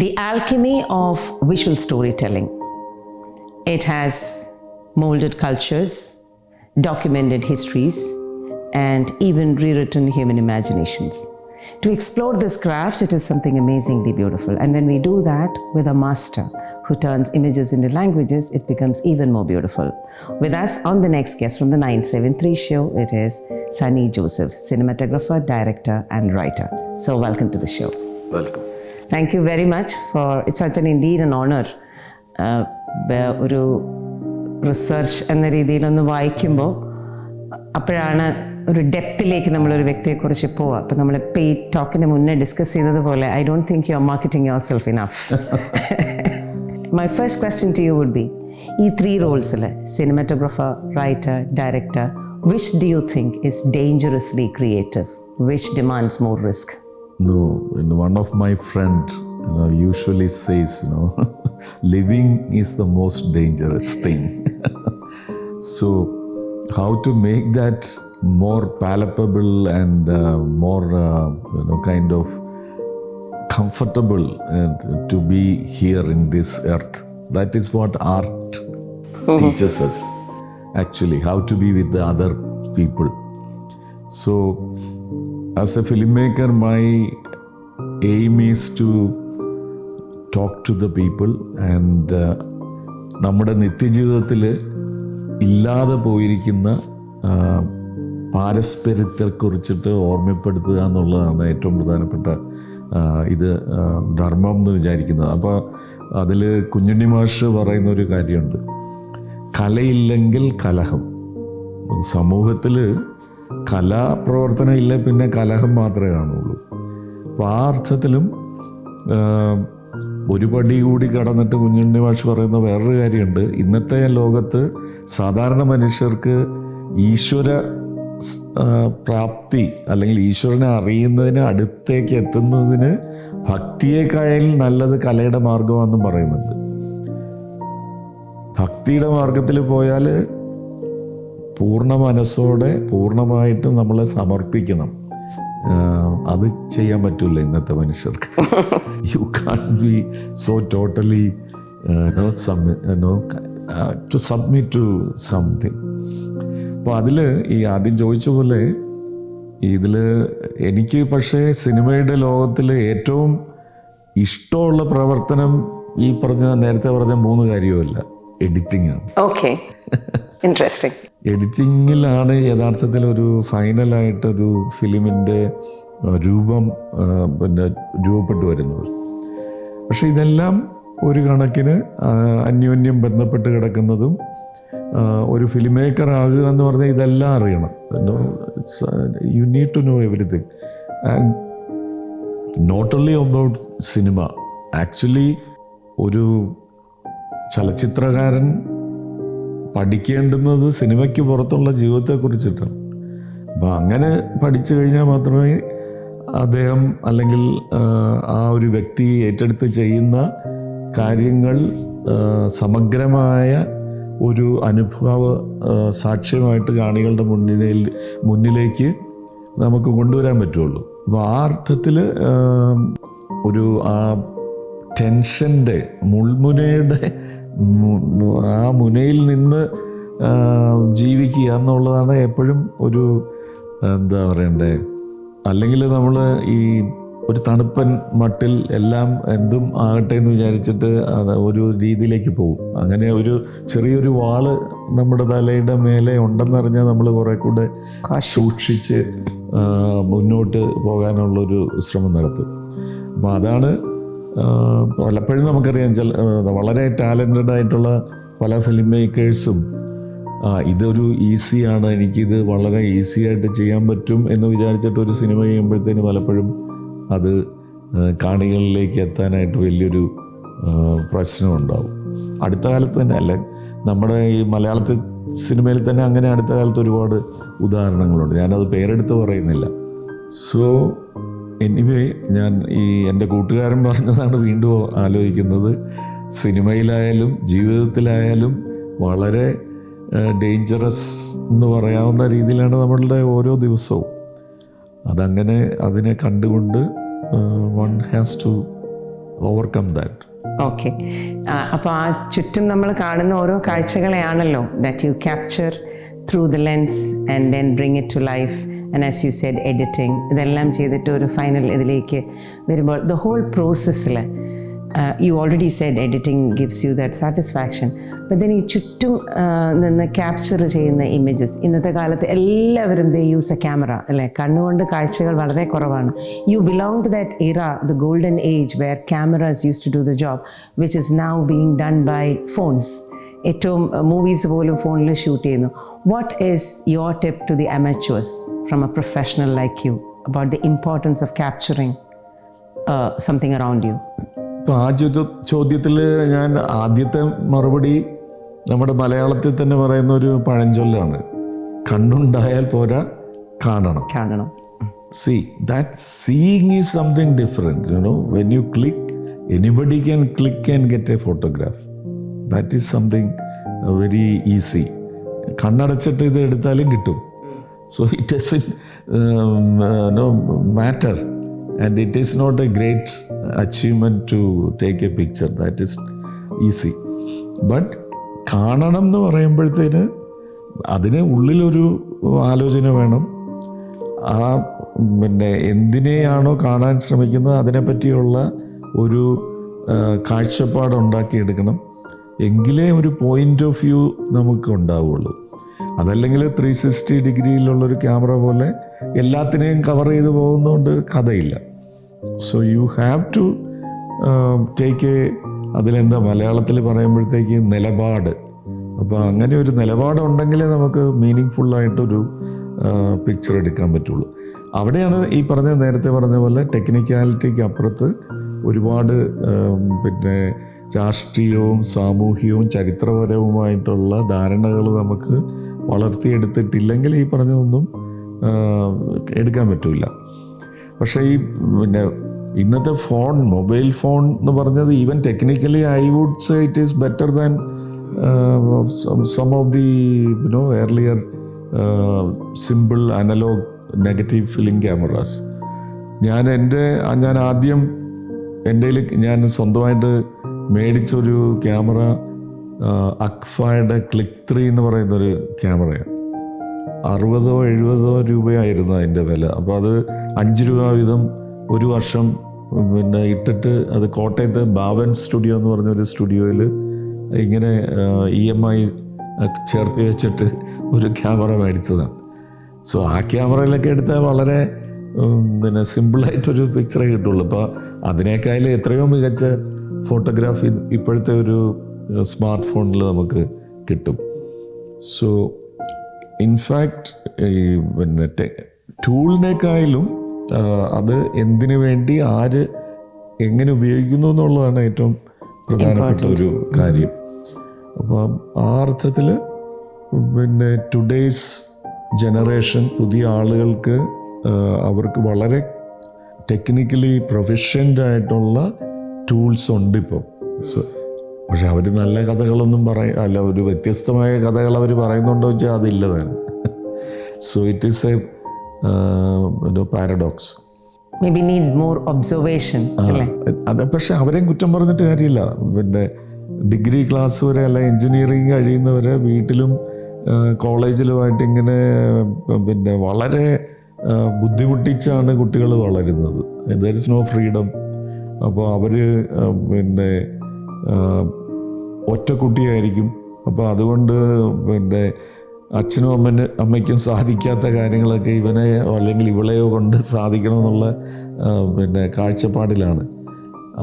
The alchemy of visual storytelling. It has molded cultures, documented histories, and even rewritten human imaginations. To explore this craft, it is something amazingly beautiful. And when we do that with a master who turns images into languages, it becomes even more beautiful. With us on the next guest from the 973 show, it is Sunny Joseph, cinematographer, director, and writer. So welcome to the show. Welcome. Thank you very much for, it's such an indeed an honor. ഒരു research എന്ന രീതിയിലൊന്ന് വായിക്കുമ്പോൾ അപ്പോഴാണ് ഒരു ഡെപ്തിലേക്ക് നമ്മളൊരു വ്യക്തിയെക്കുറിച്ച് പോവുക. അപ്പോൾ നമ്മളിപ്പോൾ ഈ ടോക്കിന് മുന്നേ ഡിസ്കസ് ചെയ്തതുപോലെ I don't think you are marketing yourself enough. My first question to you would be, ഈ 3 റോൾസിൽ cinematographer, writer, director, which do you think is dangerously creative, which demands more risk? No, one of my friend usually says, living is the most dangerous thing. So how to make that more palpable and more kind of comfortable to be here in this earth. That is what art teaches us, actually, how to be with the other people. So as a filmmaker, my aim is to talk to the people and നമ്മുടെ നിത്യജീവിതത്തിൽ ഇല്ലാതെ പോയിരിക്കുന്ന പാരസ്പര്യത്തെക്കുറിച്ചിട്ട് ഓർമ്മപ്പെടുത്തുക എന്നുള്ളതാണ് ഏറ്റവും പ്രധാനപ്പെട്ട ധർമ്മം എന്ന് വിചാരിക്കുന്നത്. അപ്പോൾ അതിൽ കുഞ്ഞുണ്ണി മാഷ് പറയുന്ന ഒരു കാര്യമുണ്ട്, കലയില്ലെങ്കിൽ കലഹം. സമൂഹത്തിൽ കലാപ്രവർത്തനം ഇല്ല, പിന്നെ കലഹം മാത്രമേ കാണുള്ളൂ. അപ്പോൾ ആ അർത്ഥത്തിലും ഒരു പടി കൂടി കടന്നിട്ട് കുഞ്ഞുണ്ണി മാഷ് പറയുന്ന വേറൊരു കാര്യമുണ്ട്. ഇന്നത്തെ ലോകത്ത് സാധാരണ മനുഷ്യർക്ക് ഈശ്വര പ്രാപ്തി അല്ലെങ്കിൽ ഈശ്വരനെ അറിയുന്നതിന് അടുത്തേക്ക് എത്തുന്നതിന് ഭക്തിയേക്കായാലും നല്ലത് കലയുടെ മാർഗമാണെന്നും പറയുന്നുണ്ട്. ഭക്തിയുടെ മാർഗത്തിൽ പോയാൽ പൂർണ്ണ മനസ്സോടെ പൂർണ്ണമായിട്ട് നമ്മളെ സമർപ്പിക്കണം. അത് ചെയ്യാൻ പറ്റില്ല ഇന്നത്തെ മനുഷ്യർക്ക്. You can be so totally to submit to something. അപ്പോൾ അതിൽ ഈ ആദ്യം ചോദിച്ച പോലെ ഇതിൽ എനിക്ക് പക്ഷേ സിനിമയുടെ ലോകത്തിൽ ഏറ്റവും ഇഷ്ടമുള്ള പ്രവർത്തനം ഈ നേരത്തെ പറഞ്ഞ 3 കാര്യമല്ല, എഡിറ്റിംഗ് ആണ്. Okay, interesting. എഡിറ്റിങ്ങിലാണ് യഥാർത്ഥത്തിൽ ഒരു ഫൈനലായിട്ടൊരു ഫിലിമിൻ്റെ രൂപം രൂപപ്പെട്ടു വരുന്നത്. പക്ഷെ ഇതെല്ലാം ഒരു കണക്കിന് അന്യോന്യം ബന്ധപ്പെട്ട് കിടക്കുന്നതും, ഒരു ഫിലിം മേക്കർ ആകുക എന്ന് പറഞ്ഞാൽ ഇതെല്ലാം അറിയണം. You need to know everything. And not only about cinema. Actually ഒരു ചലച്ചിത്രകാരൻ പഠിക്കേണ്ടുന്നത് സിനിമയ്ക്ക് പുറത്തുള്ള ജീവിതത്തെക്കുറിച്ചിട്ടാണ്. അപ്പോൾ അങ്ങനെ പഠിച്ചു കഴിഞ്ഞാൽ മാത്രമേ അദ്ദേഹം അല്ലെങ്കിൽ ആ ഒരു വ്യക്തി ഏറ്റെടുത്ത് ചെയ്യുന്ന കാര്യങ്ങൾ സമഗ്രമായ ഒരു അനുഭവ സാക്ഷ്യമായിട്ട് കാണികളുടെ മുന്നിലേക്ക് നമുക്ക് കൊണ്ടുവരാൻ പറ്റുള്ളൂ. അപ്പോൾ ആ അർത്ഥത്തിൽ ഒരു ആ ടെൻഷൻ്റെ മുൾമുനയുടെ ആ മുനയിൽ നിന്ന് ജീവിക്കുക എന്നുള്ളതാണ് എപ്പോഴും ഒരു എന്താ പറയണ്ടേ, അല്ലെങ്കിൽ നമ്മൾ ഈ ഒരു തണുപ്പൻ മട്ടിൽ എല്ലാം എന്തും ആകട്ടെ എന്ന് വിചാരിച്ചിട്ട് അത് ഒരു രീതിയിലേക്ക് പോകും. അങ്ങനെ ഒരു ചെറിയൊരു വാള് നമ്മുടെ തലയുടെ മേലെ ഉണ്ടെന്നറിഞ്ഞാൽ നമ്മൾ കുറെ കൂടെ സൂക്ഷിച്ച് മുന്നോട്ട് പോകാനുള്ളൊരു ശ്രമം നടത്തും. അപ്പോൾ അതാണ് പലപ്പോഴും നമുക്കറിയാം, വളരെ ടാലൻറ്റഡ് ആയിട്ടുള്ള പല ഫിലിം മേക്കേഴ്സും ഇതൊരു ഈസിയാണ്, എനിക്കിത് വളരെ ഈസി ആയിട്ട് ചെയ്യാൻ പറ്റും എന്ന് വിചാരിച്ചിട്ട് ഒരു സിനിമ ചെയ്യുമ്പോഴത്തേന് പലപ്പോഴും അത് കാണികളിലേക്ക് എത്താനായിട്ട് വലിയൊരു പ്രശ്നമുണ്ടാവും. അടുത്ത കാലത്ത് തന്നെ അല്ല, നമ്മുടെ ഈ മലയാളത്തിൽ സിനിമയിൽ തന്നെ അങ്ങനെ അടുത്ത കാലത്ത് ഒരുപാട് ഉദാഹരണങ്ങളുണ്ട്. ഞാനത് പേരെടുത്ത് പറയുന്നില്ല. സോ എനിവേ, ഞാൻ ഈ എൻ്റെ കൂട്ടുകാരൻ പറഞ്ഞതാണ് വീണ്ടും ആലോചിക്കുന്നത്. സിനിമയിലായാലും ജീവിതത്തിലായാലും വളരെ ഡേഞ്ചറസ് എന്ന് പറയാവുന്ന രീതിയിലാണ് നമ്മളുടെ ഓരോ ദിവസവും. അതങ്ങനെ അതിനെ കണ്ടുകൊണ്ട് one has to overcome that. Okay, അപ്പോൾ ആ ചുറ്റും നമ്മൾ കാണുന്ന ഓരോ കാഴ്ചകളെയാണല്ലോ that you capture through the lens and then bring it to life and as you said editing ഇതെല്ലാം ചെയ്തിട്ട് ഒരു ഫൈനൽ ഇതിലേക്ക് വരുമ്പോൾ ദ ഹോൾ പ്രോസസ്സിൽ you already said editing gives you that satisfaction. അപ്പം ദെൻ ഈ ചുറ്റും നിന്ന് ക്യാപ്ചർ ചെയ്യുന്ന ഇമേജസ്, ഇന്നത്തെ കാലത്ത് എല്ലാവരും ദേ യൂസ് എ ക്യാമറ അല്ലേ, കണ്ണുകൊണ്ട് കാഴ്ചകൾ വളരെ കുറവാണ്. You belong to that era, the golden age where cameras use to do the job which is now being done by phones. ഏറ്റവും മൂവീസ് പോലും ഫോണിൽ ഷൂട്ട് ചെയ്യുന്നു. What is your tip to the amateurs from a professional like you about the importance of capturing something around you? ഇപ്പോൾ ആ ചോദ്യത്തിൽ ഞാൻ ആദ്യത്തെ മറുപടി നമ്മുടെ മലയാളത്തിൽ തന്നെ പറയുന്ന ഒരു പഴഞ്ചൊല്ലാണ്, കണ്ണുണ്ടായാൽ പോരാ കാണണം. See, that seeing is something different, you know. When you click, anybody can click and get a photograph. That is something very easy. കണ്ണടച്ചിട്ട് ഇത് എടുത്താലും കിട്ടും. So it doesn't matter. And it is not a great achievement to take a picture. That is easy. But കാണണം എന്ന് പറയുമ്പോഴത്തേന് അതിന് ഉള്ളിലൊരു ആലോചന വേണം. ആ പിന്നെ എന്തിനെയാണോ കാണാൻ ശ്രമിക്കുന്നത് അതിനെപ്പറ്റിയുള്ള ഒരു കാഴ്ചപ്പാട് ഉണ്ടാക്കിയെടുക്കണം. എങ്കിലേ ഒരു പോയിന്റ് ഓഫ് വ്യൂ നമുക്ക് ഉണ്ടാവുള്ളൂ. അതല്ലെങ്കിൽ 360 ഡിഗ്രിയിലുള്ളൊരു ക്യാമറ പോലെ എല്ലാത്തിനെയും കവർ ചെയ്ത് പോകുന്നതുകൊണ്ട് കഥയില്ല. So you have to take അതിലെന്താ മലയാളത്തിൽ പറയുമ്പോഴത്തേക്ക് നിലപാട്. അപ്പോൾ അങ്ങനെ ഒരു നിലപാടുണ്ടെങ്കിലേ നമുക്ക് മീനിങ് ഫുള്ളായിട്ടൊരു പിക്ചർ എടുക്കാൻ പറ്റുള്ളൂ. അവിടെയാണ് ഈ നേരത്തെ പറഞ്ഞ പോലെ ടെക്നിക്കാലിറ്റിക്ക് അപ്പുറത്ത് ഒരുപാട് പിന്നെ രാഷ്ട്രീയവും സാമൂഹികവും ചരിത്രപരവുമായിട്ടുള്ള ധാരണകൾ നമുക്ക് വളർത്തിയെടുത്തിട്ടില്ലെങ്കിൽ ഈ പറഞ്ഞതൊന്നും എടുക്കാൻ പറ്റില്ല. പക്ഷേ ഈ പിന്നെ ഇന്നത്തെ മൊബൈൽ ഫോൺ എന്ന് പറഞ്ഞത് even technically I would say it is better than some of the earlier simple analogue negative film cameras. ഞാൻ ആദ്യം ഞാൻ സ്വന്തമായിട്ട് മേടിച്ചൊരു ക്യാമറ അക്ഫയുടെ ക്ലിക്ക് 3 എന്ന് പറയുന്നൊരു ക്യാമറയാണ്. 60-70 രൂപയായിരുന്നു അതിൻ്റെ വില. അപ്പോൾ അത് 5 രൂപ വീതം ഒരു വർഷം പിന്നെ ഇട്ടിട്ട് അത് കോട്ടയത്ത് ബാവൻ സ്റ്റുഡിയോ എന്ന് പറഞ്ഞൊരു സ്റ്റുഡിയോയിൽ ഇങ്ങനെ EMI ചേർത്ത് വെച്ചിട്ട് ഒരു ക്യാമറ മേടിച്ചതാണ്. സോ ആ ക്യാമറയിലൊക്കെ എടുത്താൽ വളരെ പിന്നെ സിമ്പിളായിട്ടൊരു പിക്ചറേ കിട്ടുള്ളൂ. അപ്പോൾ അതിനേക്കാളും എത്രയോ മികച്ച ഫോട്ടോഗ്രാഫി ഇപ്പോഴത്തെ ഒരു സ്മാർട്ട് ഫോണിൽ നമുക്ക് കിട്ടും. സോ ഇൻഫാക്റ്റ് ഈ പിന്നെ ടൂളിനേക്കാളും അത് എന്തിനു വേണ്ടി ആര് എങ്ങനെ ഉപയോഗിക്കുന്നു എന്നുള്ളതാണ് ഏറ്റവും പ്രധാനപ്പെട്ട ഒരു കാര്യം. അപ്പം ആ അർത്ഥത്തിൽ പിന്നെ ടുഡേയ്സ് ജനറേഷൻ പുതിയ ആളുകൾക്ക് അവർക്ക് വളരെ ടെക്നിക്കലി പ്രൊഫഷൻ്റ് ആയിട്ടുള്ള ടൂൾസ് ഉണ്ട് ഇപ്പോൾ. സോ പക്ഷെ അവർ നല്ല കഥകളൊന്നും ഒരു വ്യത്യസ്തമായ കഥകൾ അവർ പറയുന്നുണ്ടോ വെച്ചാൽ അതില്ല തന്നെ. So it is A paradox. Maybe need more observation. അത് പക്ഷെ അവരെയും കുറ്റം പറഞ്ഞിട്ട് കാര്യമില്ല. പിന്നെ ഡിഗ്രി ക്ലാസ് വരെ അല്ല എൻജിനീയറിങ് കഴിയുന്നവരെ വീട്ടിലും കോളേജിലുമായിട്ട് ഇങ്ങനെ പിന്നെ വളരെ ബുദ്ധിമുട്ടിച്ചാണ് കുട്ടികൾ വളരുന്നത്. There is no freedom. അപ്പോൾ അവർ പിന്നെ ഒറ്റ കുട്ടിയായിരിക്കും. അപ്പോൾ അതുകൊണ്ട് പിന്നെ അച്ഛനും അമ്മയ്ക്കും സാധിക്കാത്ത കാര്യങ്ങളൊക്കെ ഇവനെ അല്ലെങ്കിൽ ഇവളെയോ കൊണ്ട് സാധിക്കണമെന്നുള്ള പിന്നെ കാഴ്ചപ്പാടിലാണ്.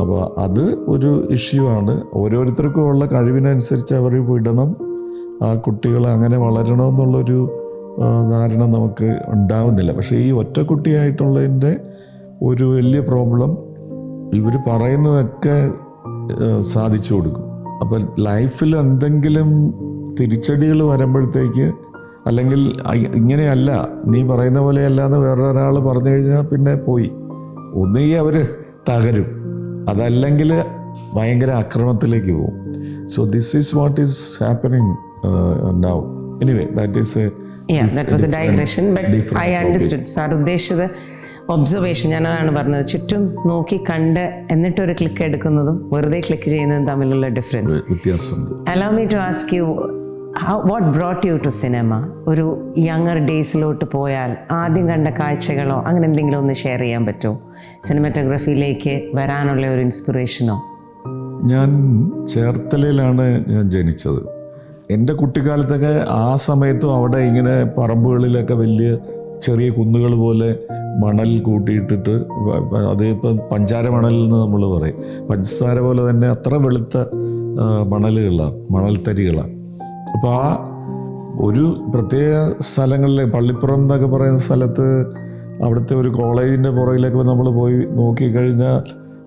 അപ്പോൾ അത് ഒരു ഇഷ്യൂ ആണ്. ഓരോരുത്തർക്കും ഉള്ള കഴിവിനനുസരിച്ച് അവർ വിടണം. ആ കുട്ടികൾ അങ്ങനെ വളരണമെന്നുള്ളൊരു ധാരണ നമുക്ക് ഉണ്ടാവുന്നില്ല. പക്ഷേ ഈ ഒറ്റ കുട്ടിയായിട്ടുള്ളതിൻ്റെ ഒരു വലിയ പ്രോബ്ലം ഇവർ പറയുന്നതൊക്കെ സാധിച്ചു കൊടുക്കും. അപ്പം ലൈഫിൽ എന്തെങ്കിലും തിരിച്ചടികൾ വരുമ്പോഴത്തേക്ക് അല്ലെങ്കിൽ ഇങ്ങനെയല്ല നീ പറയുന്ന പോലെയല്ല എന്ന് വേറൊരാൾ പറഞ്ഞു കഴിഞ്ഞാൽ പിന്നെ പോയി ഒന്നുകിൽ അവർ തകരും, അതല്ലെങ്കിൽ ഭയങ്കര അക്രമത്തിലേക്ക് പോകും. So this is what is happening now. Anyway that is that was a digression, but I understood. Sir ഉദ്ദേശിച്ചത് ഒബ്സർവേഷൻ, ഞാനതാണ് പറഞ്ഞത്, ചുറ്റും നോക്കി കണ്ട് എന്നിട്ടൊരു ക്ലിക്ക് എടുക്കുന്നതും വെറുതെ ക്ലിക്ക് ചെയ്യുന്നതും തമ്മിലുള്ള ഡിഫറൻസ്. വ്യത്യാസമുണ്ട്. Allow me to ask you, what brought you to cinema? ഒരു യങ്ങർ ഡേയ്സിലോട്ട് പോയാൽ ആദ്യം കണ്ട കാഴ്ചകളോ അങ്ങനെ എന്തെങ്കിലും ഒന്ന് ഷെയർ ചെയ്യാൻ പറ്റുമോ? സിനിമാറ്റോഗ്രഫിയിലേക്ക് വരാനുള്ള ഒരു ഇൻസ്പിറേഷനോ? ഞാൻ ചേർത്തലയിലാണ് ഞാൻ ജനിച്ചത്. എൻ്റെ കുട്ടിക്കാലത്തൊക്കെ ആ സമയത്തും അവിടെ ഇങ്ങനെ പറമ്പുകളിലൊക്കെ വലിയ ചെറിയ കുന്നുകൾ പോലെ മണൽ കൂട്ടിയിട്ടിട്ട്, അത് ഇപ്പം പഞ്ചാര മണൽ എന്ന് നമ്മൾ പറയും, പഞ്ചസാര പോലെ തന്നെ അത്ര വെളുത്ത മണലുകളാണ്, മണൽത്തരികളാണ്. അപ്പോൾ ആ ഒരു പ്രത്യേക സ്ഥലങ്ങളിൽ, പള്ളിപ്പുറം എന്നൊക്കെ പറയുന്ന സ്ഥലത്ത്, അവിടുത്തെ ഒരു കോളേജിൻ്റെ പുറകിലൊക്കെ നമ്മൾ പോയി നോക്കിക്കഴിഞ്ഞാൽ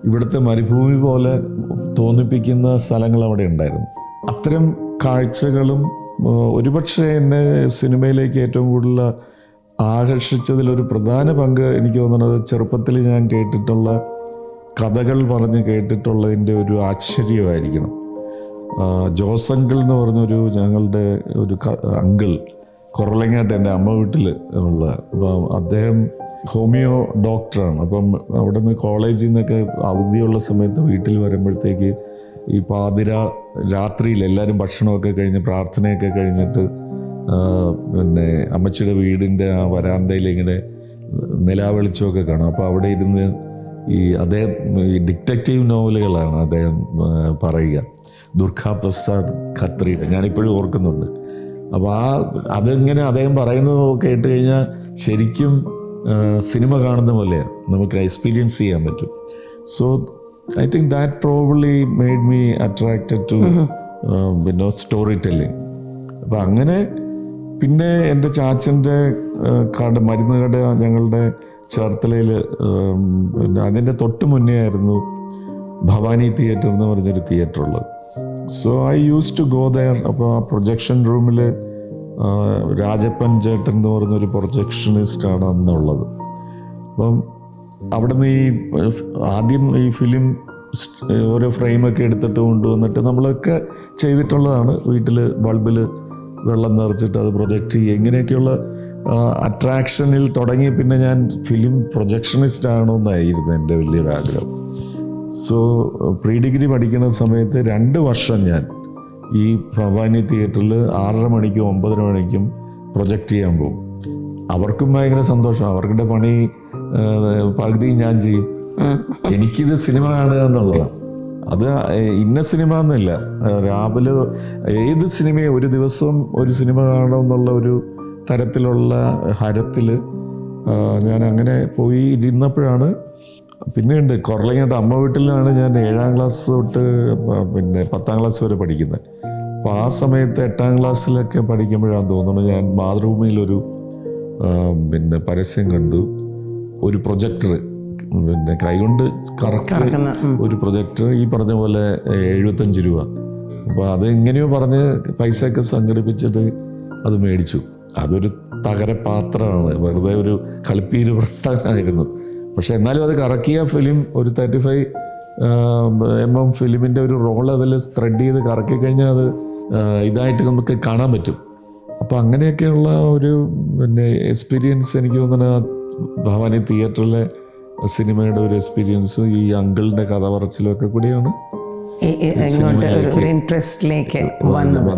ഇവിടുത്തെ മരുഭൂമി പോലെ തോന്നിപ്പിക്കുന്ന സ്ഥലങ്ങൾ അവിടെ ഉണ്ടായിരുന്നു. അത്തരം കാഴ്ചകളും ഒരുപക്ഷെ എന്നെ സിനിമയിലേക്ക് ഏറ്റവും കൂടുതൽ ആകർഷിച്ചതിലൊരു പ്രധാന പങ്ക് എനിക്ക് തോന്നുന്നത് ചെറുപ്പത്തിൽ ഞാൻ കേട്ടിട്ടുള്ള കഥകൾ പറഞ്ഞ് കേട്ടിട്ടുള്ളതിൻ്റെ ഒരു ആശ്ചര്യമായിരിക്കണം. ജോസ് അങ്കിൾ എന്ന് പറഞ്ഞൊരു ഞങ്ങളുടെ ഒരു അങ്കിൾ കുറളങ്ങാട്ട് എൻ്റെ അമ്മ വീട്ടിൽ ഉള്ള, അപ്പം അദ്ദേഹം ഹോമിയോ ഡോക്ടറാണ്. അപ്പം അവിടെ നിന്ന് കോളേജിൽ നിന്നൊക്കെ അവധിയുള്ള സമയത്ത് വീട്ടിൽ വരുമ്പോഴത്തേക്ക് ഈ പാതിര രാത്രിയിൽ എല്ലാവരും ഭക്ഷണമൊക്കെ കഴിഞ്ഞ് പ്രാർത്ഥനയൊക്കെ കഴിഞ്ഞിട്ട് പിന്നെ അമ്മച്ചിയുടെ വീടിൻ്റെ ആ വരാന്തയിൽ ഇങ്ങനെ നിലാവെളിച്ചമൊക്കെ കാണും. അപ്പോൾ അവിടെ ഇരുന്ന് അദ്ദേഹം ഈ ഡിറ്റക്റ്റീവ് നോവലുകളാണ് അദ്ദേഹം പറയുക, ദുർഗാ പ്രസാദ് ഖത്രിയുടെ, ഞാനിപ്പോഴും ഓർക്കുന്നുണ്ട്. അപ്പോൾ അതിങ്ങനെ അദ്ദേഹം പറയുന്നത് കേട്ട് കഴിഞ്ഞാൽ ശരിക്കും സിനിമ കാണുന്ന പോലെയാണ്, നമുക്ക് എക്സ്പീരിയൻസ് ചെയ്യാൻ പറ്റും. So I think that probably made me attracted to story telling. അപ്പം അങ്ങനെ പിന്നെ എൻ്റെ ചാച്ചൻ്റെ കട, മരുന്ന് കട ഞങ്ങളുടെ ചേർത്തലയിൽ, പിന്നെ അതിൻ്റെ തൊട്ട് മുന്നേ ആയിരുന്നു ഭവാനി തിയേറ്റർ എന്ന് പറഞ്ഞൊരു തിയേറ്റർ ഉള്ളത്. So I use to go there. അപ്പോൾ ആ പ്രൊജക്ഷൻ റൂമിൽ രാജപ്പൻ ചേട്ടൻ എന്ന് പറഞ്ഞൊരു പ്രൊജക്ഷനിസ്റ്റാണ് അന്നുള്ളത്. അപ്പം അവിടെ നിന്ന് ആദ്യം ഈ ഫിലിം ഓരോ ഫ്രെയിമൊക്കെ എടുത്തിട്ട് കൊണ്ടുവന്നിട്ട് നമ്മളൊക്കെ ചെയ്തിട്ടുള്ളതാണ്. വീട്ടിൽ ബൾബിൽ വെള്ളം നിറച്ചിട്ട് അത് പ്രൊജക്റ്റ് ചെയ്യുക, ഇങ്ങനെയൊക്കെയുള്ള അട്രാക്ഷനിൽ തുടങ്ങി. പിന്നെ ഞാൻ ഫിലിം പ്രൊജക്ഷനിസ്റ്റ് ആകണമെന്നായിരുന്നു എൻ്റെ വലിയൊരു ആഗ്രഹം. സോ പ്രീ ഡിഗ്രി പഠിക്കുന്ന സമയത്ത് 2 വർഷം ഞാൻ ഈ ഭവാനി തിയേറ്ററിൽ 6:30 മണിക്കും 9:30 മണിക്കും പ്രൊജക്റ്റ് ചെയ്യാൻ പോകും. അവർക്കും ഭയങ്കര സന്തോഷം, അവരുടെ പണി പകുതി ഞാൻ ചെയ്യും. എനിക്കിത് സിനിമ കാണുക എന്നുള്ളതാണ്. അത് ഇന്ന സിനിമ എന്നല്ല, രാവിലെ ഏത് സിനിമയും ഒരു ദിവസം ഒരു സിനിമ കാണണമെന്നുള്ള ഒരു തരത്തിലുള്ള ഹരത്തിൽ ഞാൻ അങ്ങനെ പോയി ഇരുന്നപ്പോഴാണ്. പിന്നെയുണ്ട് കുറളങ്ങാട്ട് അമ്മ വീട്ടിലാണ് ഞാൻ 7ാം ക്ലാസ് തൊട്ട് പിന്നെ 10ാം ക്ലാസ് വരെ പഠിക്കുന്നത്. അപ്പോൾ ആ സമയത്ത് 8ാം ക്ലാസ്സിലൊക്കെ പഠിക്കുമ്പോഴാണ് തോന്നുന്നു ഞാൻ മാതൃഭൂമിയിലൊരു പിന്നെ പരസ്യം കണ്ടു. ഒരു പ്രൊജക്ടർ, പിന്നെ കൈകൊണ്ട് കറക്കുന്ന ഒരു പ്രൊജക്ടർ, ഈ പറഞ്ഞ പോലെ 75 രൂപ. അപ്പോൾ അത് എങ്ങനെയോ പറഞ്ഞ് പൈസയൊക്കെ സംഘടിപ്പിച്ചിട്ട് അത് മേടിച്ചു. അതൊരു തകരപാത്രമാണ്, വെറുതെ ഒരു കളിപ്പീര് പ്രസ്ഥാനമായിരുന്നു. പക്ഷെ എന്നാലും അത് കറക്കിയ ഫിലിം ഒരു 35 mm ഫിലിമിൻ്റെ ഒരു റോൾ അതിൽ ത്രെഡ് ചെയ്ത് കറക്കി കഴിഞ്ഞാൽ അത് ഇതായിട്ട് നമുക്ക് കാണാൻ പറ്റും. അപ്പോൾ അങ്ങനെയൊക്കെയുള്ള ഒരു പിന്നെ എക്സ്പീരിയൻസ് എനിക്ക് തോന്നുന്നത് ഭവാനി തിയേറ്ററിലെ സിനിമയുടെ ഒരു എക്സ്പീരിയൻസ് ഈ അങ്കിളിൻ്റെ കഥ പറച്ചിലും ഒക്കെ കൂടിയാണ് ഇൻട്രസ്റ്റിലേക്ക് വന്നത്.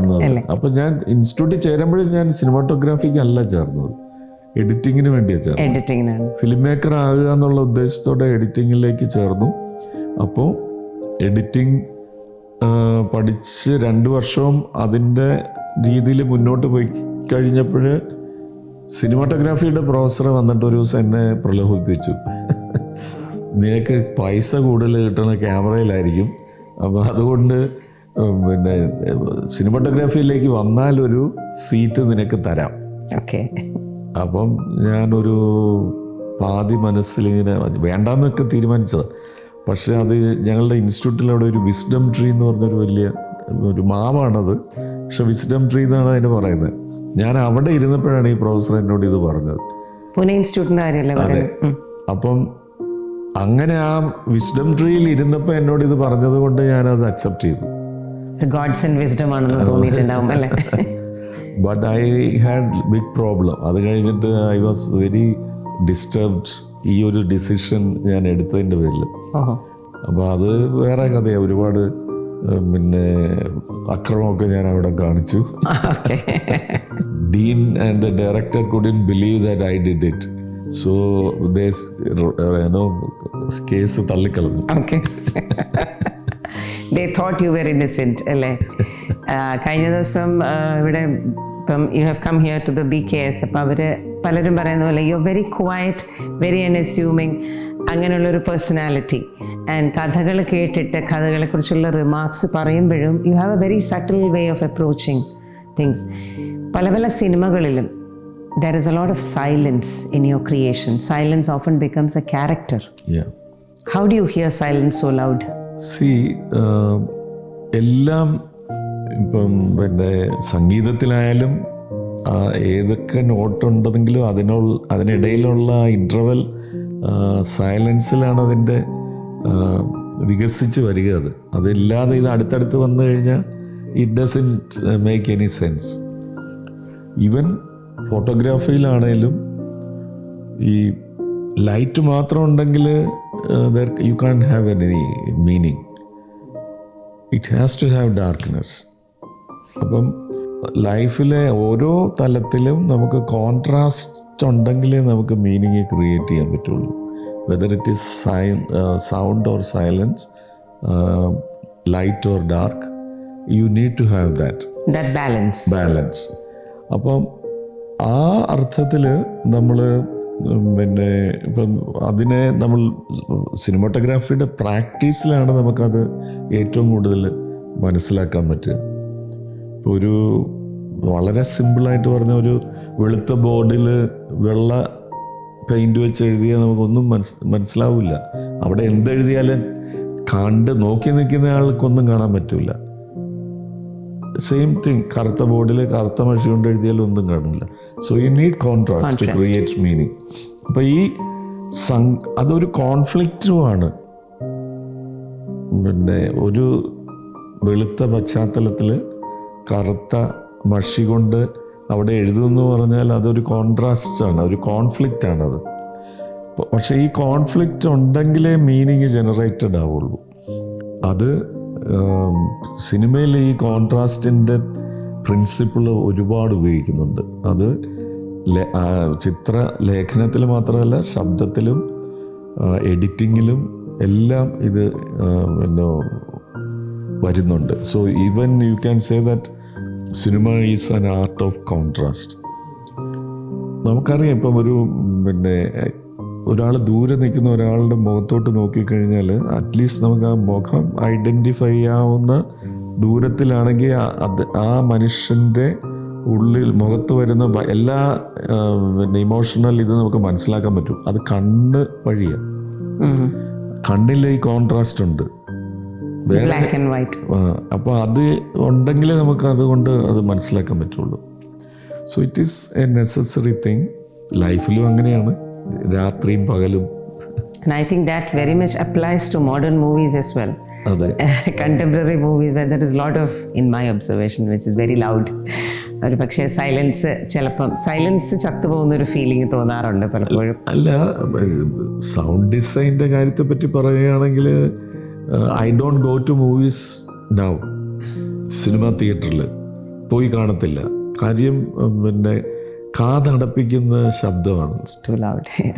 അപ്പം ഞാൻ ഇൻസ്റ്റിറ്റ്യൂട്ടിൽ ചേരുമ്പോഴും ഞാൻ സിനിമാറ്റോഗ്രാഫിക്ക് അല്ല ചേർന്നത്, എഡിറ്റിങ്ങിന് വേണ്ടിയാണ് ചേർന്നത്. ഫിലിം മേക്കർ ആകുക എന്നുള്ള ഉദ്ദേശത്തോടെ എഡിറ്റിങ്ങിലേക്ക് ചേർന്നു. അപ്പോൾ എഡിറ്റിംഗ് പഠിച്ച് 2 വർഷവും അതിൻ്റെ രീതിയിൽ മുന്നോട്ട് പോയി കഴിഞ്ഞപ്പോൾ സിനിമാറ്റോഗ്രാഫിയുടെ പ്രൊഫസർ വന്നിട്ട് ഒരു ദിവസം എന്നെ പ്രലോഭിപ്പിച്ചു. നിനക്ക് പൈസ കൂടുതൽ കിട്ടണ ക്യാമറയിലായിരിക്കും, അപ്പോൾ അതുകൊണ്ട് പിന്നെ സിനിമാറ്റോഗ്രാഫിയിലേക്ക് വന്നാൽ ഒരു സീറ്റ് നിനക്ക് തരാം. അപ്പം ഞാനൊരു പാതി മനസ്സിലിങ്ങനെ വേണ്ടാന്നൊക്കെ തീരുമാനിച്ചത്. പക്ഷേ അത് ഞങ്ങളുടെ ഇൻസ്റ്റിറ്റ്യൂട്ടിലവിടെ ഒരു വിസ്ഡം ട്രീ എന്ന് പറഞ്ഞൊരു വലിയ ഒരു മാവാണത്, പക്ഷെ വിസ്ഡം ട്രീ എന്നാണ് അതിന് പറയുന്നത്. ഞാൻ അവിടെ ഇരുന്നപ്പോഴാണ് ഈ പ്രൊഫസർ എന്നോട് ഇത് പറഞ്ഞത്. പൂനെ ഇൻസ്റ്റിറ്റ്യൂട്ടിൻ്റെ കാര്യമല്ലേ? അതെ. അപ്പം അങ്ങനെ ആ വിസ്ഡം ട്രീയിൽ ഇരുന്നപ്പോൾ എന്നോട് ഇത് പറഞ്ഞത് കൊണ്ട് ഞാനത് അക്സെപ്റ്റ് ചെയ്തു. ഗോഡ്സ് ആൻഡ് വിസ്ഡം ആണെന്ന് തോന്നിയിട്ടുണ്ടാവും അല്ലേ? But I had big problem. അത് കഴിഞ്ഞിട്ട് ഐ വാസ് വെരി ഡിസ്റ്റർബ്ഡ് ഈ ഒരു ഡിസിഷൻ ഞാൻ എടുത്തതിൻ്റെ പേരിൽ. ഓഹോ. അപ്പോൾ അത് വേറെ കഥയാണ്. ഒരുപാട് പിന്നെ അക്രമമൊക്കെ ഞാൻ അവിടെ കാണിച്ചു. Dean and the director couldn't believe that I did it. So they, case തള്ളിക്കളഞ്ഞു. Okay. They thought you were innocent, അല്ലേ? കഴിഞ്ഞ ദിവസം ഇവിടെ ഇപ്പം you have come here to the BKS. അപ്പം അവർ പലരും പറയുന്ന പോലെ you are very quiet, very unassuming, അങ്ങനെയുള്ളൊരു പേഴ്സണാലിറ്റി. ആൻഡ് കഥകൾ കേട്ടിട്ട് കഥകളെക്കുറിച്ചുള്ള റിമാർക്സ് പറയുമ്പോഴും you have a very subtle way of approaching things. പല പല സിനിമകളിലും there is a lot of silence in your creation. Silence often becomes a character. Yeah. How do you hear silence so loud? See, എല്ലാം ഇപ്പം പിന്നെ സംഗീതത്തിലായാലും ഏതൊക്കെ നോട്ടുണ്ടെങ്കിലും അതിനിടയിലുള്ള interval സൈലൻസിലാണ് അതിൻ്റെ വികസിച്ച് വരിക. അതില്ലാതെ ഇത് അടുത്തടുത്ത് വന്നു കഴിഞ്ഞാൽ it doesn't make any sense. Even ഫോട്ടോഗ്രാഫിയിലാണേലും ഈ ലൈറ്റ് മാത്രം ഉണ്ടെങ്കിൽ you can't have any meaning. It has to have darkness. അപ്പം ലൈഫിലെ ഓരോ തലത്തിലും നമുക്ക് കോൺട്രാസ്റ്റ് ഉണ്ടെങ്കിലേ നമുക്ക് മീനിങ് ക്രിയേറ്റ് ചെയ്യാൻ പറ്റുള്ളൂ. Whether it is sound or silence, light or dark, you need to have that balance. അപ്പം ആ അർത്ഥത്തിൽ നമ്മൾ പിന്നെ ഇപ്പം അതിനെ നമ്മൾ സിനിമാറ്റോഗ്രാഫിയുടെ പ്രാക്ടീസിലാണ് നമുക്കത് ഏറ്റവും കൂടുതൽ മനസ്സിലാക്കാൻ പറ്റുക. ഇപ്പോൾ ഒരു വളരെ സിമ്പിളായിട്ട് പറഞ്ഞ ഒരു വെളുത്ത ബോർഡിൽ വെള്ള പെയിൻറ് വെച്ച് എഴുതിയാൽ നമുക്കൊന്നും മനസ്സിലാവില്ല. അവിടെ എന്തെഴുതിയാലും നോക്കി നിൽക്കുന്ന ആൾക്കൊന്നും കാണാൻ പറ്റില്ല. സെയിം തിങ് കറുത്ത ബോർഡിൽ കറുത്ത മഷി കൊണ്ട് എഴുതിയാലും ഒന്നും കാണില്ല. So you need contrast to create meaning. അപ്പം ഈ അതൊരു കോൺഫ്ലിക്റ്റുമാണ്. പിന്നെ ഒരു വെളുത്ത പശ്ചാത്തലത്തിൽ കറുത്ത മഷി കൊണ്ട് അവിടെ എഴുതുമെന്ന് പറഞ്ഞാൽ അതൊരു കോൺട്രാസ്റ്റാണ്, ഒരു കോൺഫ്ലിക്റ്റാണത്. പക്ഷേ ഈ കോൺഫ്ലിക്റ്റ് ഉണ്ടെങ്കിലേ മീനിങ് ജനറേറ്റഡ് ആവുള്ളൂ. അത് സിനിമയിൽ ഈ കോൺട്രാസ്റ്റിൻ്റെ പ്രിൻസിപ്പിൾ ഒരുപാട് ഉപയോഗിക്കുന്നുണ്ട്. അത് ചിത്രലേഖനത്തിൽ മാത്രമല്ല, ശബ്ദത്തിലും എഡിറ്റിങ്ങിലും എല്ലാം ഇത് പിന്നെ വരുന്നുണ്ട്. So even you can say that cinema is an art of contrast. നമുക്കറിയാം ഇപ്പം പിന്നെ ഒരാൾ ദൂരെ നിൽക്കുന്ന ഒരാളുടെ മുഖത്തോട്ട് നോക്കിക്കഴിഞ്ഞാൽ അറ്റ്ലീസ്റ്റ് നമുക്ക് ആ മുഖം ഐഡൻറ്റിഫൈ ചെയ്യാവുന്ന ദൂരത്തിലാണെങ്കിൽ ആ മനുഷ്യൻ്റെ ഉള്ളിൽ മുഖത്ത് വരുന്ന എല്ലാ പിന്നെ ഇമോഷണൽ ഇത് നമുക്ക് മനസ്സിലാക്കാൻ പറ്റും. അത് കണ്ണ് വഴിയാണ്. കണ്ണിൽ ഈ കോൺട്രാസ്റ്റ് ഉണ്ട്. അപ്പോൾ അത് ഉണ്ടെങ്കിലേ നമുക്ക് അതുകൊണ്ട് അത് മനസ്സിലാക്കാൻ പറ്റുള്ളൂ. So it is a necessary thing. ലൈഫിലും അങ്ങനെയാണ്, രാത്രിയും പകലും. And I think that very much applies to modern movies as well. Contemporary movies where there is a lot of, in my observation, which is very loud. ഒരു പക്ഷേ silence ചത്തുപോകുന്നൊരു feeling തോന്നാറുണ്ട് പലപ്പോഴും. അല്ല, sound ഡിസൈൻ്റെ കാര്യത്തെ പറ്റി പറയുകയാണെങ്കിൽ I don't go to movies now. സിനിമ തിയേറ്ററിൽ പോയി കാണത്തില്ല. കാര്യം പിന്നെ കാതടപ്പിക്കുന്ന ശബ്ദമാണ്.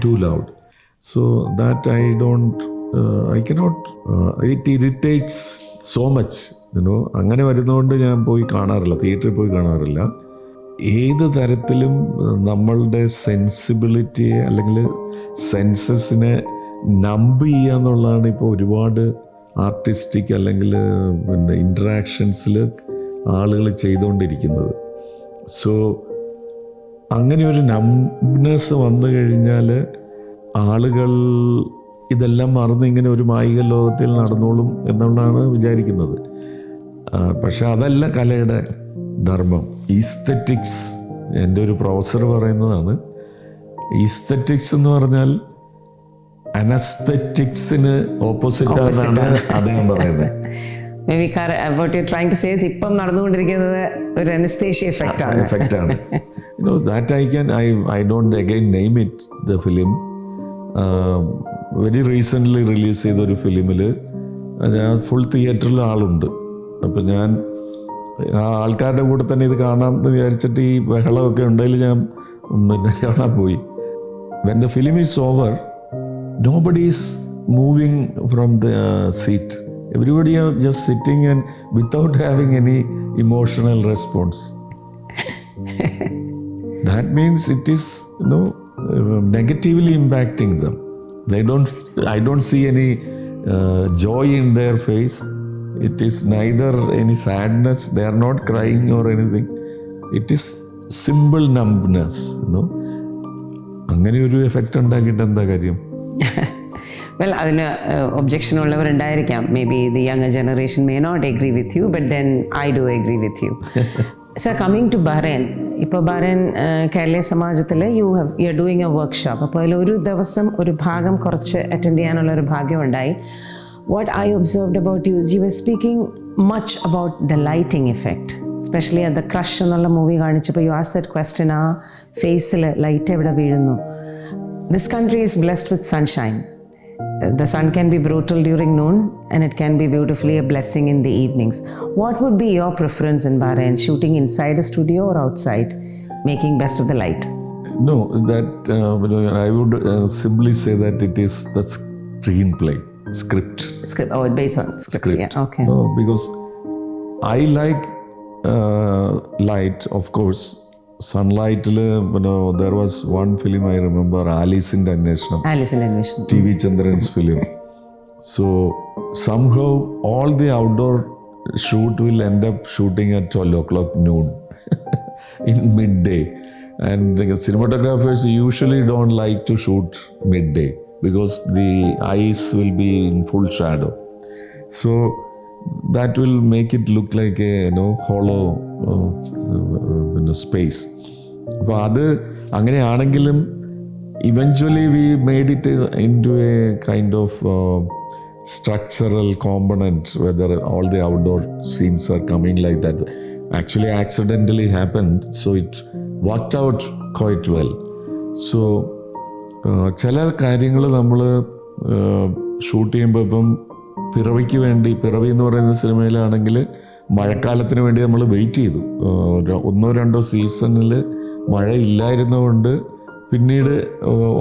Too loud. So that I cannot, it irritates so much, you know. അങ്ങനെ വരുന്നതുകൊണ്ട് ഞാൻ പോയി കാണാറില്ല, തിയേറ്ററിൽ പോയി കാണാറില്ല. ഏത് തരത്തിലും നമ്മളുടെ സെൻസിബിലിറ്റിയെ അല്ലെങ്കിൽ സെൻസസിനെ നമ്പ് ചെയ്യുക എന്നുള്ളതാണ് ഇപ്പോൾ ഒരുപാട് ആർട്ടിസ്റ്റിക് അല്ലെങ്കിൽ പിന്നെ ഇൻട്രാക്ഷൻസിൽ ആളുകൾ ചെയ്തുകൊണ്ടിരിക്കുന്നത്. സോ അങ്ങനെ ഒരു നംബ്നെസ് വന്നു കഴിഞ്ഞാൽ ആളുകൾ ഇതെല്ലാം മറന്ന് ഇങ്ങനെ ഒരു മായിക ലോകത്തിൽ നടന്നോളും എന്നുള്ളതാണ് വിചാരിക്കുന്നത്. പക്ഷെ അതല്ല കലയുടെ ധർമ്മം. ഈസ്തറ്റിക്സ്, എൻ്റെ ഒരു പ്രൊഫസർ പറയുന്നതാണ്, ഈസ്തറ്റിക്സ് എന്ന് പറഞ്ഞാൽ അനസ്തറ്റിക്സിന് ഓപ്പോസിറ്റ് ആണെന്നാണ് അദ്ദേഹം പറയുന്നത്. Maybe what you're trying to say is ഇപ്പം നടന്നുകൊണ്ടിരിക്കുന്നത് ഒരു അനസ്തേഷ്യ എഫക്റ്റ് ആണ്. that I don't again name it, the film. Very recently release ചെയ്ത ഒരു ഫിലിമിൽ ഞാൻ ഫുൾ തിയേറ്ററിൽ ആളുണ്ട്. അപ്പം ഞാൻ ആ ആൾക്കാരുടെ കൂടെ തന്നെ ഇത് കാണാമെന്ന് വിചാരിച്ചിട്ട് ഈ ബഹളമൊക്കെ ഉണ്ടെങ്കിൽ ഞാൻ കാണാൻ പോയി. When the film is over, nobody is moving from the seat. Everybody are just sitting and without having any emotional response. That means it is, negatively impacting them. I don't see any joy in their face. It is neither any sadness. They are not crying or anything. It is simple numbness. അങ്ങനെ ഒരു effect ഉണ്ടാക്കിയിട്ട് എന്താ കാര്യം? Well, അതിന് objection ഉള്ളവരുണ്ടായിരിക്കാം. May be the younger generation may not agree with you, but then I do agree with you. So coming to Bahrain, ഇപ്പോൾ Bahrain കേരളീയ സമാജത്തിൽ you are doing a workshop. അപ്പോൾ അതിലൊരു ദിവസം ഒരു ഭാഗം കുറച്ച് അറ്റൻഡ് ചെയ്യാനുള്ള ഒരു ഭാഗ്യം ഉണ്ടായി. What I observed about you is you are speaking much about the lighting effect. Especially the crush എന്നുള്ള മൂവി കാണിച്ചപ്പോൾ യു ആസ്ക്ഡ് ദാറ്റ് ക്വസ്റ്റ്യൻ, ആ ഫേസിൽ ലൈറ്റ് എവിടെ വീഴുന്നു. This country is blessed with sunshine. The sun can be brutal during noon and it can be beautifully a blessing in the evenings. What would be your preference in Bahrain, shooting inside a studio or outside, making best of the light? No, that I would simply say that it is the screenplay, script. Oh, it's based on script. Yeah, okay. No, because I like light, of course. Sunlightil, there was one film I remember, Alice in Annesham. TV Chandran's film. So somehow all the outdoor shoot will end up shooting at 12 o'clock noon in midday. And the cinematographers usually don't like to shoot midday because the eyes will be in full shadow. So that will make it look like a hollow space. അപ്പോൾ അത് അങ്ങനെയാണെങ്കിലും eventually we made it into a kind of structural component, whether all the outdoor scenes are coming like that. Actually accidentally happened, so it worked out quite well. So ചില കാര്യങ്ങൾ നമ്മൾ shoot ചെയ്യുമ്പോൾ ഇപ്പം പിറവിക്ക് വേണ്ടി, പിറവി എന്ന് പറയുന്ന സിനിമയിലാണെങ്കിൽ മഴക്കാലത്തിന് വേണ്ടി നമ്മൾ വെയിറ്റ് ചെയ്തു. 1-2 സീസണിൽ മഴ ഇല്ലായിരുന്നതുകൊണ്ട് പിന്നീട്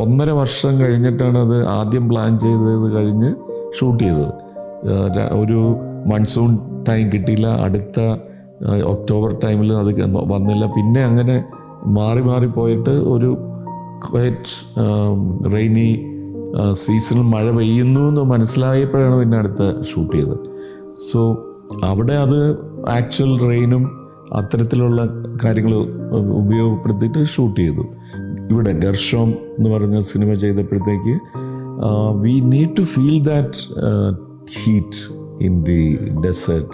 1.5 വർഷം കഴിഞ്ഞിട്ടാണ് അത് ആദ്യം പ്ലാൻ ചെയ്തത് കഴിഞ്ഞ് ഷൂട്ട് ചെയ്തത്. ഒരു മൺസൂൺ ടൈം കിട്ടിയില്ല, അടുത്ത ഒക്ടോബർ ടൈമിൽ അത് വന്നില്ല. പിന്നെ അങ്ങനെ മാറി പോയിട്ട് ഒരു ക്വൈറ്റ് റെയിനി സീസണിൽ മഴ പെയ്യുന്നു എന്ന് മനസ്സിലായപ്പോഴാണ് പിന്നെ അടുത്ത ഷൂട്ട് ചെയ്തത്. സോ അവിടെ അത് ആക്ച്വൽ റെയിനും അത്തരത്തിലുള്ള കാര്യങ്ങൾ ഉപയോഗപ്പെടുത്തിയിട്ട് ഷൂട്ട് ചെയ്തു. ഇവിടെ ഗർഷോം എന്ന് പറഞ്ഞ cinema ചെയ്തപ്പോഴത്തേക്ക് we need to feel that heat in the desert,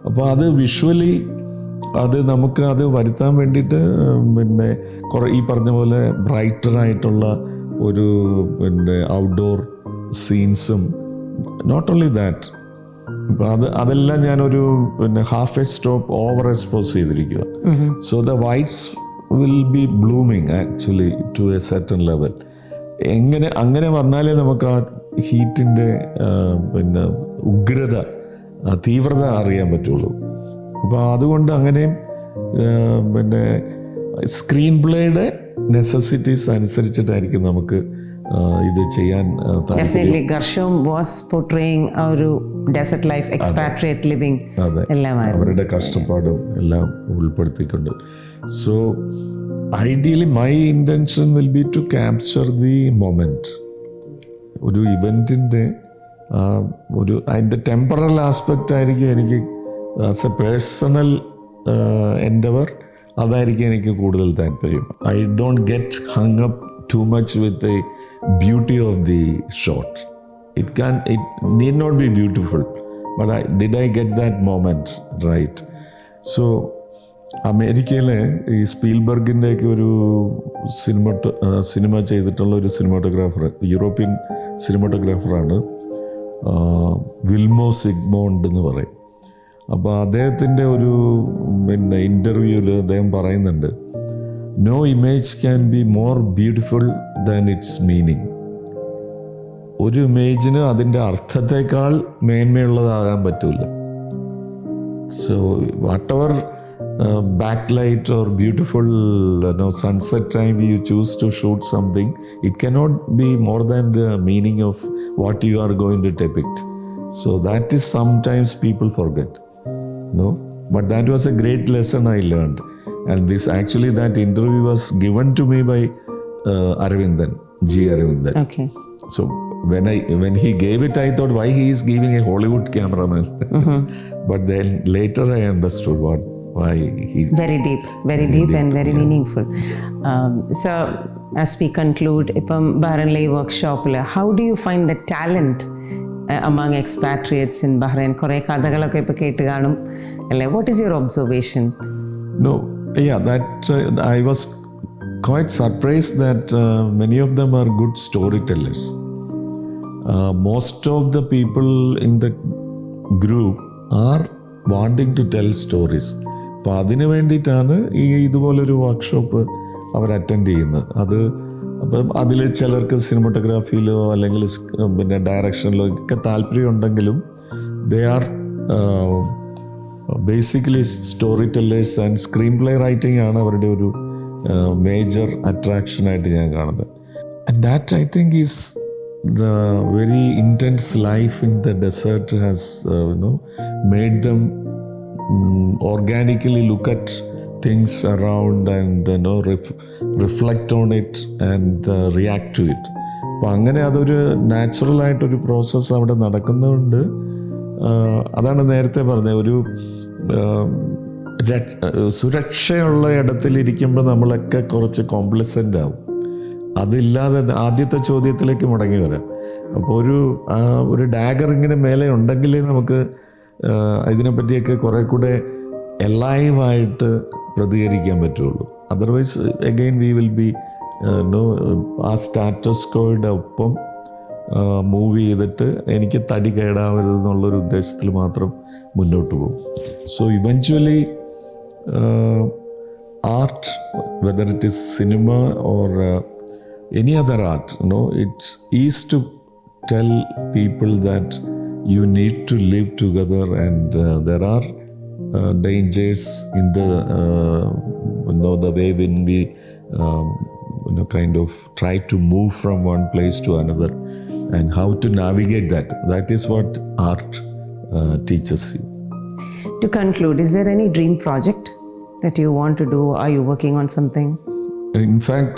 അപ്പോൾ അത് വിഷ്വലി അത് നമുക്ക് അത് വരുത്താൻ വേണ്ടിയിട്ട് പിന്നെ ഈ പറഞ്ഞ പോലെ ബ്രൈറ്ററായിട്ടുള്ള ഒരു ഔട്ട്ഡോർ സീൻസും, നോട്ട് ഓൺലി ദാറ്റ്, അതെല്ലാം ഞാനൊരു half a stop over expose ചെയ്തിരിക്കുക. So the whites will be blooming actually to a certain level. അങ്ങനെ വന്നാലേ നമുക്ക് ആ ഹീറ്റിൻ്റെ ഉഗ്രത, തീവ്രത അറിയാൻ പറ്റുള്ളൂ. അപ്പോൾ അതുകൊണ്ട് അങ്ങനെയും സ്ക്രീൻ പ്ലേയുടെ നെസസിറ്റീസ് അനുസരിച്ചിട്ടായിരിക്കും നമുക്ക് ഇത് ചെയ്യാൻ. Definitely Gershom was portraying ഒരു desert life, expatriate living. അവരുടെ കഷ്ടപ്പാടും എല്ലാം ഉൾപ്പെടുത്തിക്കൊണ്ട്. So ideally my intention will be to capture the moment. ഒരു ഇവൻറ്റിൻ്റെ അതിൻ്റെ ടെമ്പറൽ ആസ്പെക്റ്റ് ആയിരിക്കും എനിക്ക് ആസ് എ പേഴ്സണൽ എൻഡവർ, അതായിരിക്കും എനിക്ക് കൂടുതൽ താല്പര്യം. I don't get hung up too much with the beauty of the shot. It need not be beautiful, but did I get that moment right? So അമേരിക്കയിലെ ഈ സ്പീൽബർഗിൻ്റെയൊക്കെ ഒരു cinema ചെയ്തിട്ടുള്ള ഒരു cinematographer, European സിനിമാറ്റോഗ്രാഫറാണ്, വിൽമോ സിഗ്മോണ്ട് എന്ന് പറയും. അപ്പോൾ അദ്ദേഹത്തിൻ്റെ ഒരു ഇൻ്റർവ്യൂവിൽ അദ്ദേഹം പറയുന്നുണ്ട്, no image can be more beautiful than its meaning. ഒരു ഇമേജിന് അതിൻ്റെ അർത്ഥത്തെക്കാൾ മേന്മയുള്ളതാകാൻ പറ്റില്ല. So what ever backlight or beautiful sunset time you choose to shoot something, it cannot be more than the meaning of what you are going to depict. So that is sometimes people forget, but that was a great lesson I learned. And this actually, that interview was given to me by Aravindan, G. Aravindan. Okay. So when he gave it, I thought, why he is giving a Hollywood cameraman? But then later I understood why he... Very deep and very meaningful. So as we conclude, ഇപ്പം ബഹ്റൈനിലെ ഈ വർക്ക്ഷോപ്പിൽ how do you find the talent among expatriates in Bahrain? കുറേ കഥകളൊക്കെ ഇപ്പോൾ കേട്ട് കാണും അല്ലേ? What is your observation? No, yeah, that I was quite surprised that many of them are good storytellers. Most of the people in the group are wanting to tell stories. അപ്പോൾ അതിന് വേണ്ടിയിട്ടാണ് ഇതുപോലൊരു വർക്ക്ഷോപ്പ് അവർ attend ചെയ്യുന്നത്. അപ്പം അതിൽ ചിലർക്ക് സിനിമോട്ടോഗ്രാഫിയിലോ അല്ലെങ്കിൽ പിന്നെ ഡയറക്ഷനിലോ ഒക്കെ താല്പര്യം ഉണ്ടെങ്കിലും they are basically story tellers and screen play writing ആണ് അവരുടെ ഒരു മേജർ അട്രാക്ഷനായിട്ട് ഞാൻ കാണുന്നത്. And that I think is the very intense life in the desert has made them organically look at things around and reflect on it and react to it. അപ്പോൾ അങ്ങനെ അതൊരു natural ആയിട്ടൊരു process അവിടെ നടക്കുന്നതുകൊണ്ട് അതാണ് നേരത്തെ പറഞ്ഞത്, ഒരു സുരക്ഷയുള്ള ഇടത്തിലിരിക്കുമ്പോൾ നമ്മളൊക്കെ കുറച്ച് കോംപ്ലസൻ്റ് ആവും. അതില്ലാതെ ആദ്യത്തെ ചോദ്യത്തിലേക്ക് മടങ്ങി വരാം. അപ്പോൾ ഒരു ഡാഗർ ഇങ്ങനെ മേലെ ഉണ്ടെങ്കിലേ നമുക്ക് ഇതിനെപ്പറ്റിയൊക്കെ കുറേ കൂടെ എലൈവായിട്ട് പ്രതികരിക്കാൻ പറ്റുള്ളൂ. Otherwise again we will be ആ സ്റ്റാറ്റസ് കോയുടെ ഒപ്പം മൂവ് ചെയ്തിട്ട് എനിക്ക് തടി കേടാവരുതെന്നുള്ളൊരു ഉദ്ദേശത്തിൽ മാത്രം മുന്നോട്ട് പോകും. So eventually art, whether it is cinema or any other art, it is to tell people that you need to live together, and there are dangers in the the way when we kind of try to move from one place to another, and how to navigate that is what art teaches you. To conclude, is there any dream project that you want to do? Are you working on something? In fact,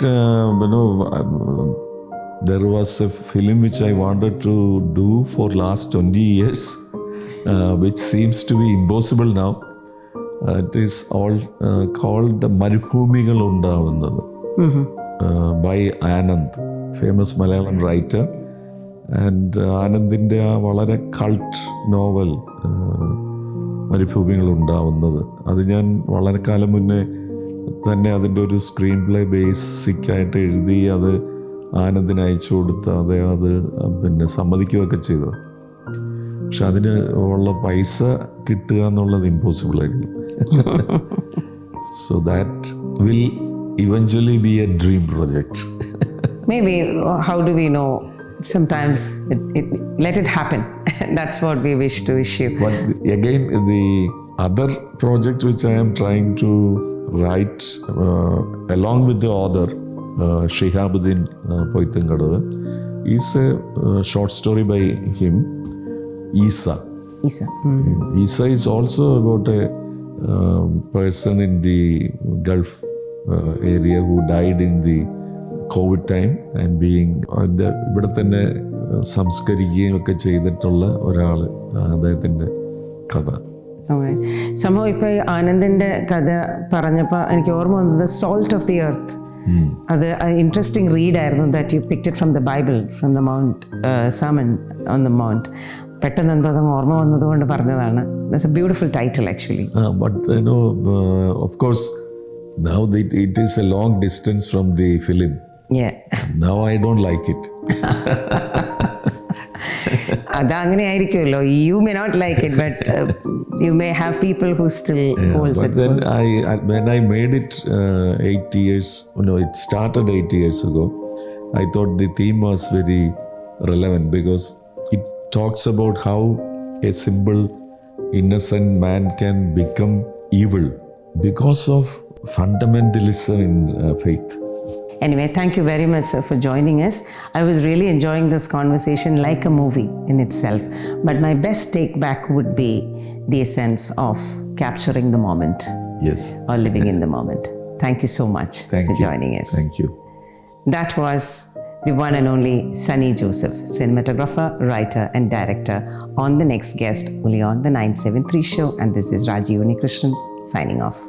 there was a film which I wanted to do for last 20 years, which seems to be impossible now. It is all called Marubhumigal Undavunathu by Anand, famous Malayalam writer. And Anandinte വളരെ cult novel മരുഭൂമികൾ ഉണ്ടാവുന്നത്, അത് ഞാൻ വളരെ കാലം മുന്നേ തന്നെ അതിൻ്റെ ഒരു സ്ക്രീൻ പ്ലേ ബേസിക്കായിട്ട് എഴുതി അത് ആനന്ദിന് അയച്ചു കൊടുത്ത് അദ്ദേഹം അത് പിന്നെ സമ്മതിക്കുകയൊക്കെ ചെയ്തത്. പക്ഷെ അതിന് ഉള്ള പൈസ കിട്ടുക എന്നുള്ളത് ഇമ്പോസിബിൾ ആയിരുന്നു. So that will eventually B A dream project. Maybe, how do we know? Sometimes let it happen. That's what we wish to wish you. But again, the other project which I am trying to write along with the author Shihabuddin Poithankadavu is a short story by him, Isa. Isa is also about a person in the Gulf area who died in the COVID time and being ഇവിടെ തന്നെ സംസ്കരിക്കുകയും ഒക്കെ ചെയ്തിട്ടുള്ള ഒരാൾ, അദ്ദേഹത്തിൻ്റെ കഥ. സംഭവം ഇപ്പോൾ ആനന്ദിൻ്റെ കഥ പറഞ്ഞപ്പോൾ എനിക്ക് ഓർമ്മ വന്നത് സോൾട്ട് ഓഫ് ദി എർത്ത്. അത് ഇൻട്രസ്റ്റിംഗ് റീഡായിരുന്നു. That you picked it from the Bible, from the mount sermon on the mount. പെട്ടെന്ന് എന്തോ അതങ്ങ് ഓർമ്മ വന്നതുകൊണ്ട് പറഞ്ഞതാണ്. That's a beautiful title actually. But of course now it is a long distance from the film. Yeah. Now I don't like it. അതങ്ങനെ ആയിരിക്കുമല്ലോ. You may not like it, but you may have people who still holds But it. then when I made it 8 years, no, it started 8 years ago. I thought the theme was very relevant because it talks about how a simple, innocent man can become evil because of fundamentalism in faith. Anyway, thank you very much, sir, for joining us. I was really enjoying this conversation like a movie in itself. But my best take back would be the essence of capturing the moment Yes. or living in the moment. Thank you so much Thank for you. joining us. Thank you. That was the one and only Sunny Joseph, cinematographer, writer, and director, on The Next Guest, only on the 973 show. And this is Raji Unikrishnan signing off.